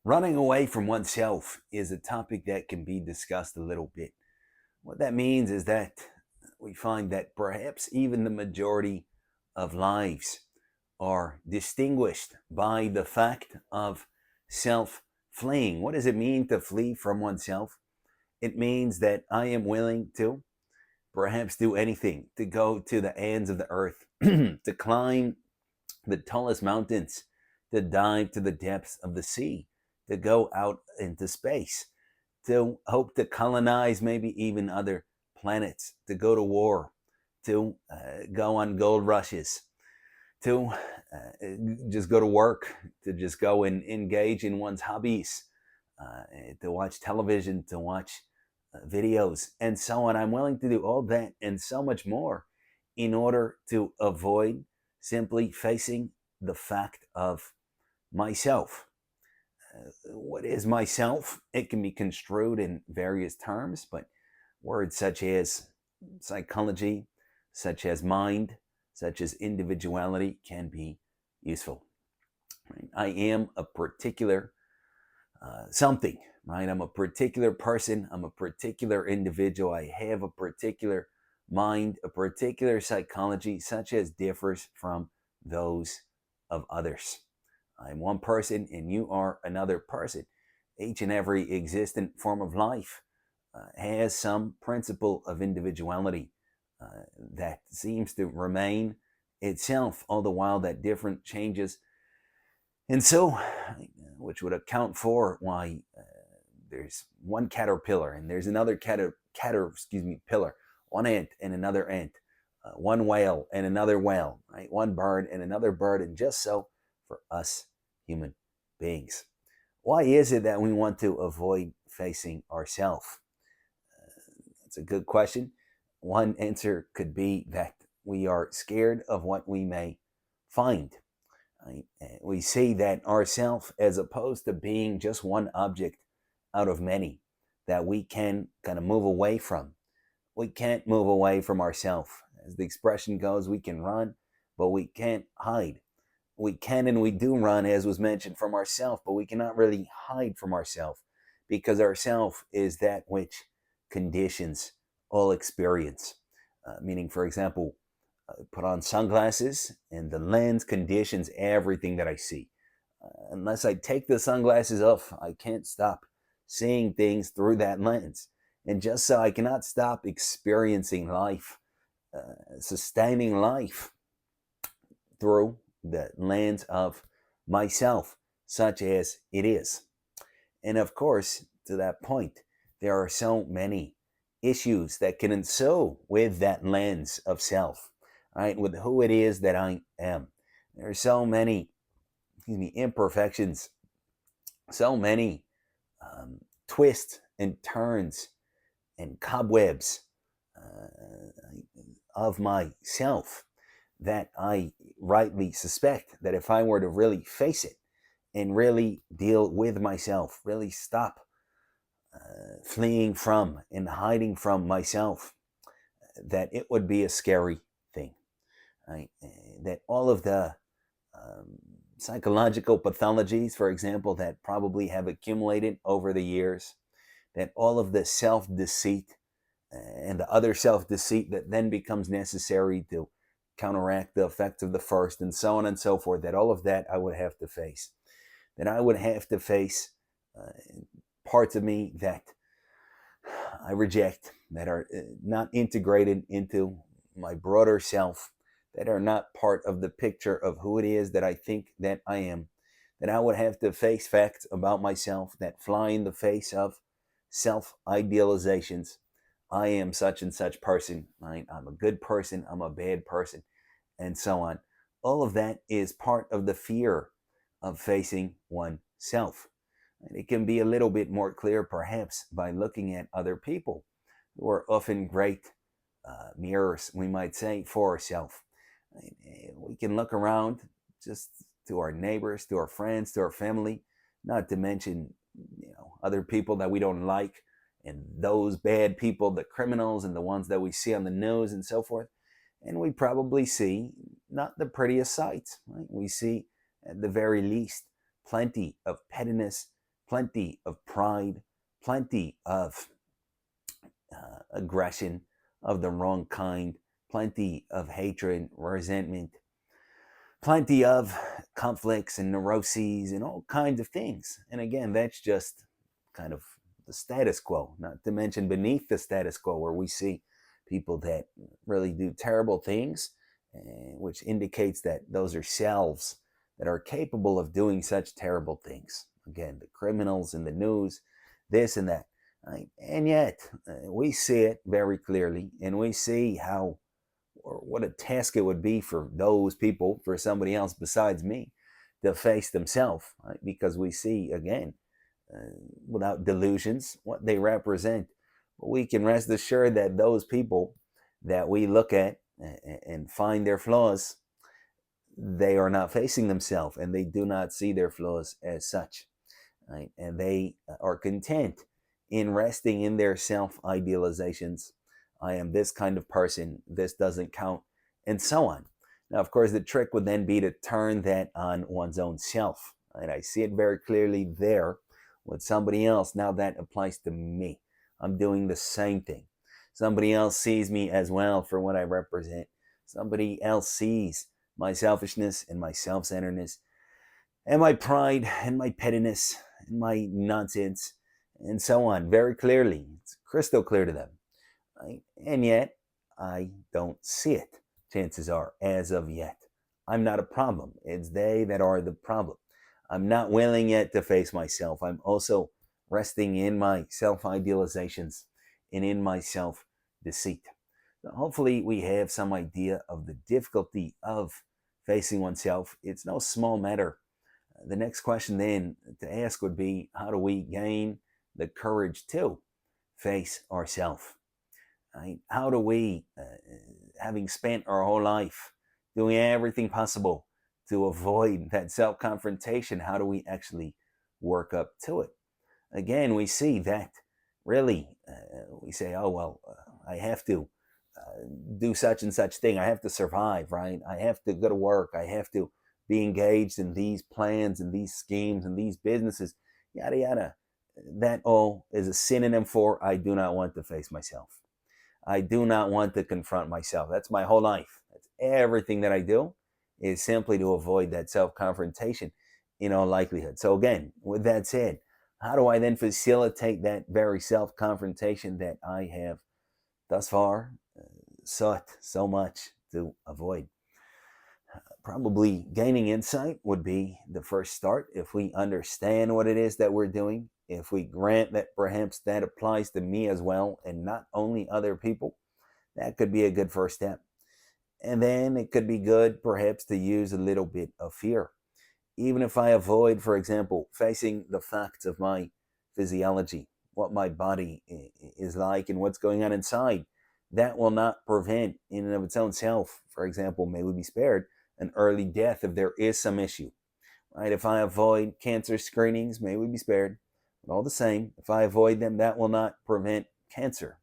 Running away from oneself is a topic that can be discussed a little bit. What that means is that we find that perhaps even the majority of lives are distinguished by the fact of self fleeing. What does it mean to flee from oneself? It means that I am willing to perhaps do anything, to go to the ends of the earth, to climb the tallest mountains, to dive to the depths of the sea, to go out into space, to hope to colonize maybe even other planets, to go to war, to go on gold rushes, to just go to work, to just go and engage in one's hobbies, to watch television, to watch videos, and so on. I'm willing to do all that and so much more in order to avoid simply facing the fact of myself. What is myself? It can be construed in various terms, but words such as psychology, such as mind, such as individuality can be useful. Right? I am a particular something, right? I'm a particular person. I'm a particular individual. I have a particular mind, a particular psychology, such as differs from those of others. I'm one person and you are another person. Each and every existent form of life has some principle of individuality that seems to remain itself, all the while that different changes. And so, which would account for why there's one caterpillar and there's another pillar, one ant and another ant, one whale and another whale, right? One bird and another bird, and just so for us human beings. Why is it that we want to avoid facing ourselves? That's a good question. One answer could be that we are scared of what we may find. Right? We see that ourself, as opposed to being just one object out of many that we can kind of move away from. We can't move away from ourselves. As the expression goes, we can run, but we can't hide. We can and we do run, as was mentioned, from ourselves, but we cannot really hide from ourselves because ourself is that which conditions all experience. Meaning, for example, put on sunglasses and the lens conditions everything that I see. Unless I take the sunglasses off, I can't stop seeing things through that lens. And just so I cannot stop experiencing life, sustaining life through the lens of myself, such as it is. And of course, to that point, there are so many issues that can ensue with that lens of self, right? With who it is that I am. There are so many, imperfections, so many twists and turns and cobwebs of myself that I rightly suspect that if I were to really face it and really deal with myself, really stop fleeing from and hiding from myself, that it would be a scary thing. Right? That all of the um, psychological pathologies, for example, that probably have accumulated over the years, that all of the self deceit and the other self deceit that then becomes necessary to counteract the effects of the first, and so on and so forth, that all of that I would have to face. That I would have to face uh, parts of me that I reject, that are not integrated into my broader self, that are not part of the picture of who it is that I think that I am, that I would have to face facts about myself that fly in the face of self idealizations. I am such and such person. Right? I'm a good person. I'm a bad person, and so on. All of that is part of the fear of facing oneself. And it can be a little bit more clear, perhaps, by looking at other people who are often great mirrors, we might say, for ourselves. We can look around just to our neighbors, to our friends, to our family, not to mention other people that we don't like, and those bad people, the criminals, and the ones that we see on the news and so forth. And we probably see not the prettiest sights. Right? We see, at the very least, plenty of pettiness, plenty of pride, plenty of aggression of the wrong kind, plenty of hatred, resentment, plenty of conflicts and neuroses and all kinds of things. And again, that's just kind of the status quo, not to mention beneath the status quo, where we see people that really do terrible things, which indicates that those are selves that are capable of doing such terrible things. Again, the criminals in the news, this and that. Right? And yet, we see it very clearly, and we see how, or what a task it would be for those people, for somebody else besides me, to face themselves, right? Because we see, again, without delusions, what they represent. But we can rest assured that those people that we look at and find their flaws, they are not facing themselves, and they do not see their flaws as such. Right? And they are content in resting in their self idealizations. I am this kind of person, this doesn't count, and so on. Now, of course, the trick would then be to turn that on one's own self. And I see it very clearly there with somebody else. Now that applies to me. I'm doing the same thing. Somebody else sees me as well for what I represent. Somebody else sees my selfishness and my self-centeredness and my pride and my pettiness and my nonsense and so on very clearly. It's crystal clear to them. Right? And yet, I don't see it, chances are, as of yet. I'm not a problem. It's they that are the problem. I'm not willing yet to face myself. I'm also resting in my self-idealizations and in my self-deceit. So hopefully we have some idea of the difficulty of facing oneself. It's no small matter. The next question then to ask would be, how do we gain the courage to face ourselves? Right? How do we, having spent our whole life doing everything possible to avoid that self-confrontation, how do we actually work up to it? Again, we see that really, we say, oh, well, I have to do such and such thing. I have to survive, right? I have to go to work. I have to be engaged in these plans and these schemes and these businesses, yada, yada. That all is a synonym for I do not want to face myself. I do not want to confront myself. That's my whole life. That's everything that I do, is simply to avoid that self-confrontation in all likelihood. So again, with that said, how do I then facilitate that very self-confrontation that I have thus far sought so much to avoid? Probably gaining insight would be the first start. If we understand what it is that we're doing, if we grant that perhaps that applies to me as well and not only other people, that could be a good first step. And then it could be good perhaps to use a little bit of fear. Even if I avoid, for example, facing the facts of my physiology, what my body is like and what's going on inside, that will not prevent in and of its own self, for example, may we be spared an early death if there is some issue. Right? If I avoid cancer screenings, may we be spared. But all the same, if I avoid them, that will not prevent cancer.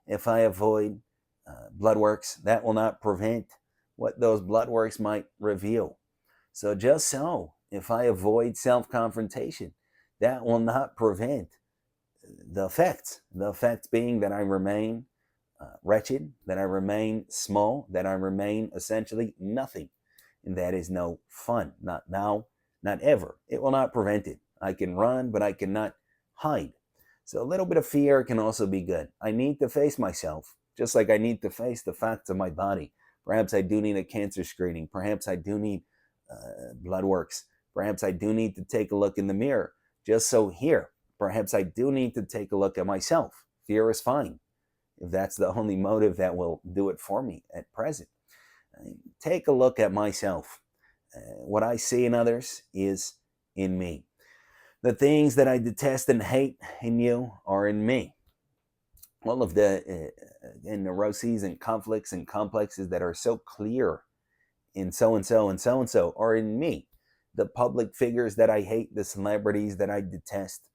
If I avoid blood works, that will not prevent what those blood works might reveal. So just so, if I avoid self-confrontation, that will not prevent the effects. The effects being that I remain wretched, that I remain small, that I remain essentially nothing. And that is no fun. Not now, not ever. It will not prevent it. I can run, but I cannot hide. So a little bit of fear can also be good. I need to face myself, just like I need to face the facts of my body. Perhaps I do need a cancer screening. Perhaps I do need blood works. Perhaps I do need to take a look in the mirror. Just so here, perhaps I do need to take a look at myself. Fear is fine, if that's the only motive that will do it for me at present. Take a look at myself. What I see in others is in me. The things that I detest and hate in you are in me. All of the neuroses and conflicts and complexes that are so clear in so-and-so and so-and-so are in me. The public figures that I hate, the celebrities that I detest,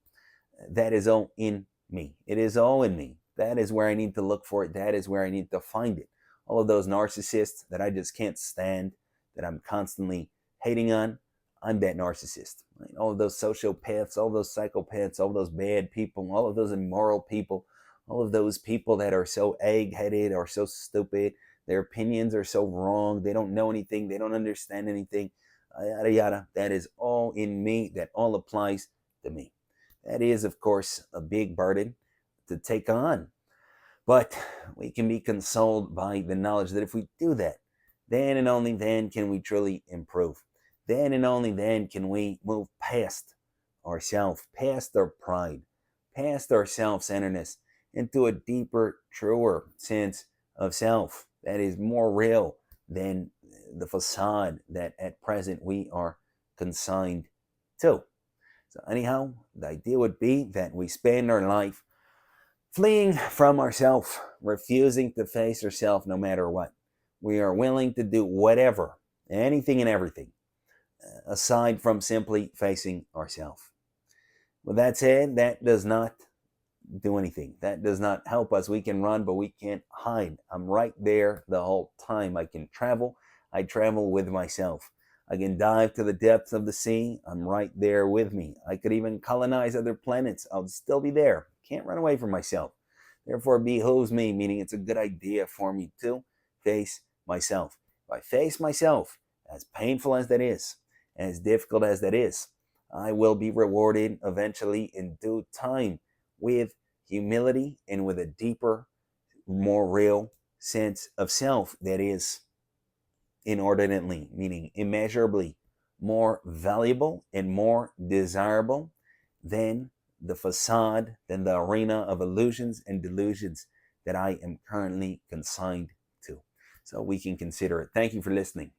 that is all in me. It is all in me. That is where I need to look for it. That is where I need to find it. All of those narcissists that I just can't stand, that I'm constantly hating on, I'm that narcissist. Right? All of those sociopaths, all those psychopaths, all those bad people, all of those immoral people, all of those people that are so egg-headed or so stupid, their opinions are so wrong, they don't know anything, they don't understand anything, yada yada. That is all in me, that all applies to me. That is, of course, a big burden to take on. But we can be consoled by the knowledge that if we do that, then and only then can we truly improve. Then and only then can we move past ourselves, past our pride, past our self-centeredness, into a deeper, truer sense of self that is more real than the facade that at present we are consigned to. So anyhow, the idea would be that we spend our life fleeing from ourselves, refusing to face ourselves no matter what. We are willing to do whatever, anything and everything, aside from simply facing ourselves. With that said, that does not do anything. That does not help us. We can run, but we can't hide. I'm right there the whole time. I can travel. I travel with myself. I can dive to the depths of the sea. I'm right there with me. I could even colonize other planets. I'll still be there. Can't run away from myself. Therefore, it behooves me, meaning it's a good idea for me to face myself. If I face myself, as painful as that is, as difficult as that is, I will be rewarded eventually in due time with humility and with a deeper, more real sense of self that is inordinately, meaning immeasurably more valuable and more desirable than the facade, than the arena of illusions and delusions that I am currently consigned to. So we can consider it. Thank you for listening.